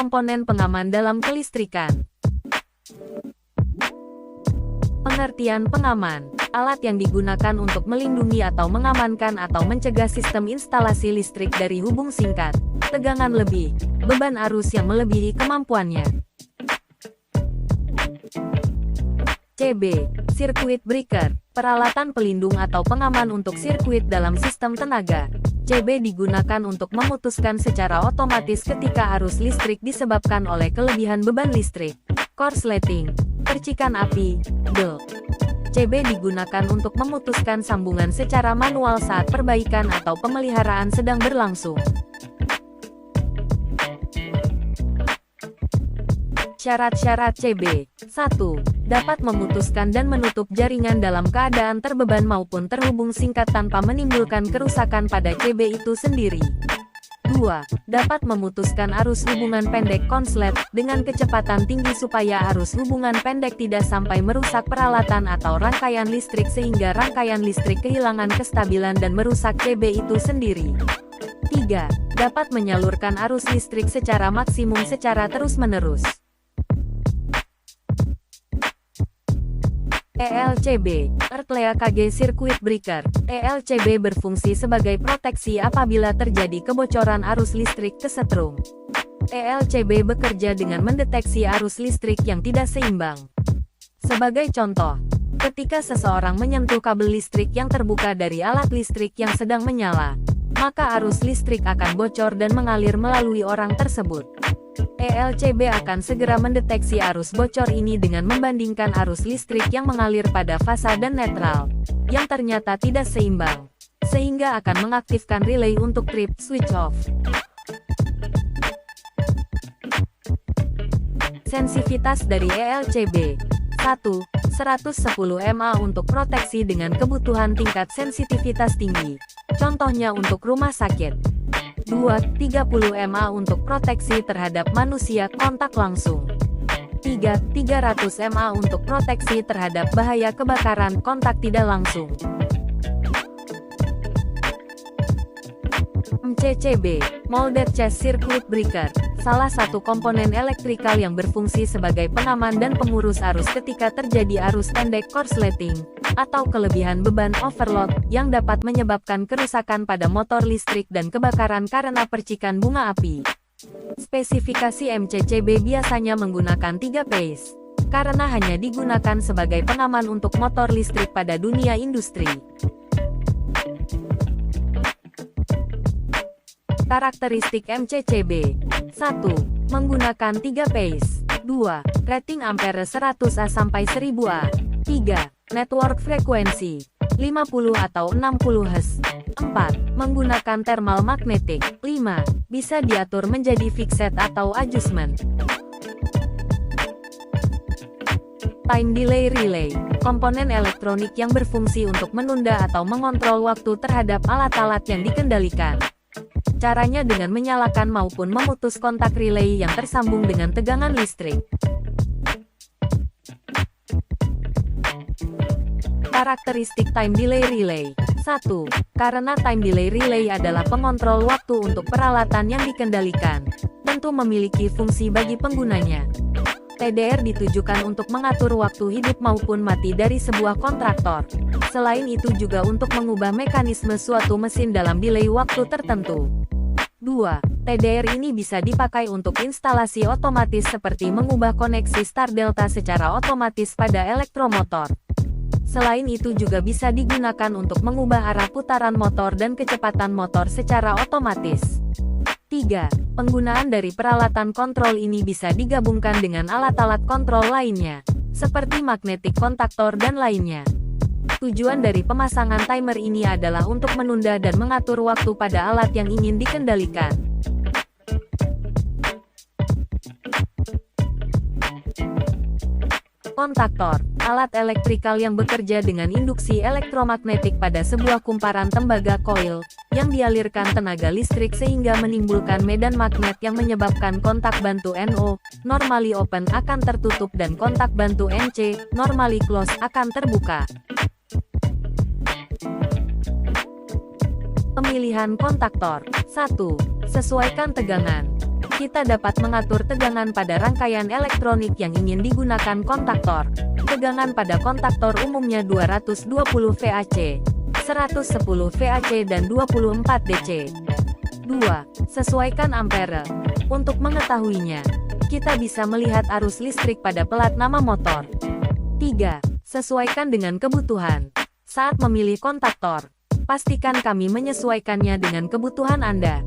komponen pengaman dalam kelistrikan. Pengertian pengaman, alat yang digunakan untuk melindungi atau mengamankan atau mencegah sistem instalasi listrik dari hubung singkat, tegangan lebih, beban arus yang melebihi kemampuannya. CB, Circuit Breaker, peralatan pelindung atau pengaman untuk sirkuit dalam sistem tenaga. CB digunakan untuk memutuskan secara otomatis ketika arus listrik disebabkan oleh kelebihan beban listrik, korsleting, percikan api, bel. CB digunakan untuk memutuskan sambungan secara manual saat perbaikan atau pemeliharaan sedang berlangsung. Syarat-syarat CB. 1. Dapat memutuskan dan menutup jaringan dalam keadaan terbeban maupun terhubung singkat tanpa menimbulkan kerusakan pada CB itu sendiri. 2. Dapat memutuskan arus hubungan pendek konslet dengan kecepatan tinggi supaya arus hubungan pendek tidak sampai merusak peralatan atau rangkaian listrik sehingga rangkaian listrik kehilangan kestabilan dan merusak CB itu sendiri. 3. Dapat menyalurkan arus listrik secara maksimum secara terus-menerus. ELCB, Earth-Lea KG Circuit Breaker. ELCB berfungsi sebagai proteksi apabila terjadi kebocoran arus listrik kesetrum. ELCB bekerja dengan mendeteksi arus listrik yang tidak seimbang. Sebagai contoh, ketika seseorang menyentuh kabel listrik yang terbuka dari alat listrik yang sedang menyala, maka arus listrik akan bocor dan mengalir melalui orang tersebut. ELCB akan segera mendeteksi arus bocor ini dengan membandingkan arus listrik yang mengalir pada fasa dan netral, yang ternyata tidak seimbang, sehingga akan mengaktifkan relay untuk trip switch off. Sensitivitas dari ELCB. 1. 110 mA untuk proteksi dengan kebutuhan tingkat sensitivitas tinggi, contohnya untuk rumah sakit. 2. 30 mA untuk proteksi terhadap manusia kontak langsung. 3. 300 mA untuk proteksi terhadap bahaya kebakaran kontak tidak langsung. MCCB, Molded Chest Circuit Breaker, salah satu komponen elektrikal yang berfungsi sebagai pengaman dan pengurus arus ketika terjadi arus pendek korsleting, atau kelebihan beban overload, yang dapat menyebabkan kerusakan pada motor listrik dan kebakaran karena percikan bunga api. Spesifikasi MCCB biasanya menggunakan 3 phase, karena hanya digunakan sebagai pengaman untuk motor listrik pada dunia industri. Karakteristik MCCB. 1. Menggunakan 3 phase. 2. Rating ampere 100A sampai 1000A. 3. Network frekuensi 50 atau 60 Hz. 4. Menggunakan thermal magnetic. 5. Bisa diatur menjadi fixed atau adjustment. Time delay relay, komponen elektronik yang berfungsi untuk menunda atau mengontrol waktu terhadap alat-alat yang dikendalikan. Caranya dengan menyalakan maupun memutus kontak relay yang tersambung dengan tegangan listrik. Karakteristik time delay relay. 1. Karena time delay relay adalah pengontrol waktu untuk peralatan yang dikendalikan, tentu memiliki fungsi bagi penggunanya. TDR ditujukan untuk mengatur waktu hidup maupun mati dari sebuah kontraktor. Selain itu juga untuk mengubah mekanisme suatu mesin dalam delay waktu tertentu. 2. TDR ini bisa dipakai untuk instalasi otomatis seperti mengubah koneksi Star Delta secara otomatis pada elektromotor. Selain itu juga bisa digunakan untuk mengubah arah putaran motor dan kecepatan motor secara otomatis. 3. Penggunaan dari peralatan kontrol ini bisa digabungkan dengan alat-alat kontrol lainnya, seperti magnetic kontaktor dan lainnya. Tujuan dari pemasangan timer ini adalah untuk menunda dan mengatur waktu pada alat yang ingin dikendalikan. Kontaktor, alat elektrikal yang bekerja dengan induksi elektromagnetik pada sebuah kumparan tembaga koil, yang dialirkan tenaga listrik sehingga menimbulkan medan magnet yang menyebabkan kontak bantu NO, normally open akan tertutup dan kontak bantu NC, normally close akan terbuka. Pemilihan kontaktor. 1. Sesuaikan tegangan. Kita dapat mengatur tegangan pada rangkaian elektronik yang ingin digunakan kontaktor. Tegangan pada kontaktor umumnya 220 VAC, 110 VAC dan 24 DC. 2. Sesuaikan ampere. Untuk mengetahuinya, kita bisa melihat arus listrik pada plat nama motor. 3. Sesuaikan dengan kebutuhan. Saat memilih kontaktor, pastikan kami menyesuaikannya dengan kebutuhan Anda.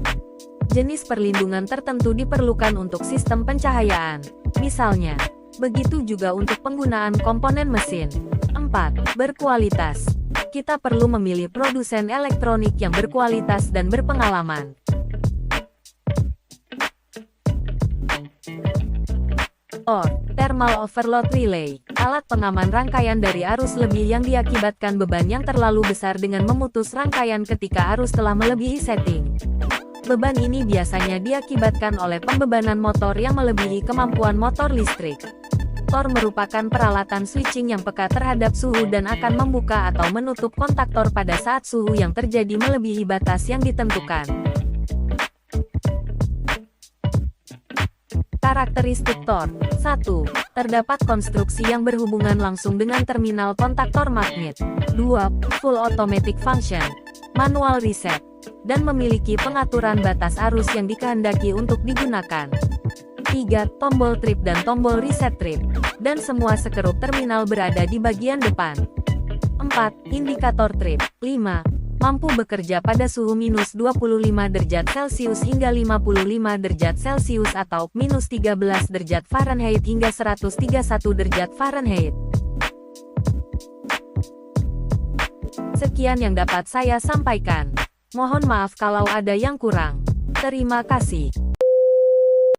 Jenis perlindungan tertentu diperlukan untuk sistem pencahayaan, misalnya. Begitu juga untuk penggunaan komponen mesin. 4. Berkualitas. Kita perlu memilih produsen elektronik yang berkualitas dan berpengalaman. OR, Thermal Overload Relay, alat pengaman rangkaian dari arus lebih yang diakibatkan beban yang terlalu besar dengan memutus rangkaian ketika arus telah melebihi setting. Beban ini biasanya diakibatkan oleh pembebanan motor yang melebihi kemampuan motor listrik. TOR merupakan peralatan switching yang peka terhadap suhu dan akan membuka atau menutup kontaktor pada saat suhu yang terjadi melebihi batas yang ditentukan. Karakteristik TOR. 1. Terdapat konstruksi yang berhubungan langsung dengan terminal kontaktor magnet. 2. Full automatic function, manual reset, dan memiliki pengaturan batas arus yang dikehendaki untuk digunakan. 3. Tombol trip dan tombol reset trip, dan semua sekerup terminal berada di bagian depan. 4. Indikator trip. 5. Mampu bekerja pada suhu minus 25 derajat Celcius hingga 55 derajat Celcius atau minus 13 derajat Fahrenheit hingga 131 derajat Fahrenheit. Sekian yang dapat saya sampaikan. Mohon maaf kalau ada yang kurang. Terima kasih.